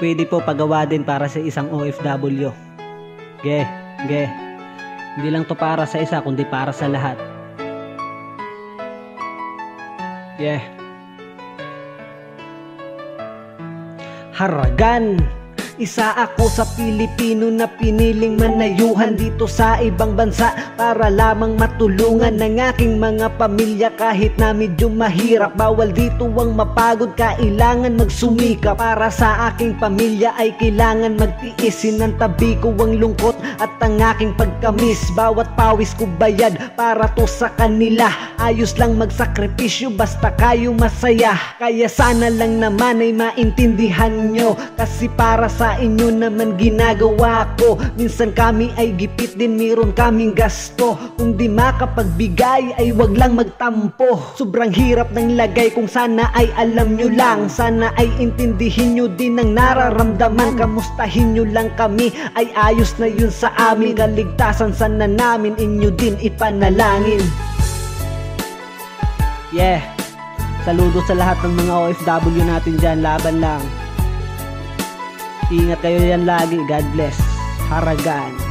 pwede po pagawa din para sa isang OFW. Ge. Hindi lang to para sa isa, kundi para sa lahat. Haragan. Isa ako sa Pilipino na piniling manayuhan dito sa ibang bansa para lamang matulungan ng aking mga pamilya kahit na medyo mahirap. Bawal dito ang mapagod, kailangan magsumika. Para sa aking pamilya ay kailangan magtiis. Sinantabi ko ang lungkot at ang aking pagkamis. Bawat pawis ko bayad para to sa kanila. Ayos lang magsakripisyo basta kayo masaya. Kaya sana lang naman ay maintindihan nyo, kasi para sa inyo naman ginagawa ko. Minsan kami ay gipit din, meron kaming gasto. Kung di makapagbigay ay wag lang magtampo. Sobrang hirap ng lagay, kung sana ay alam nyo lang. Sana ay intindihin nyo din ang nararamdaman. Kamustahin nyo lang kami, ay ayos na yun sa amin. Kaligtasan sana namin inyo din ipanalangin. Saludo sa lahat ng mga OFW natin dyan. Laban lang. Ingat kayo yan lagi. God bless. Haragan.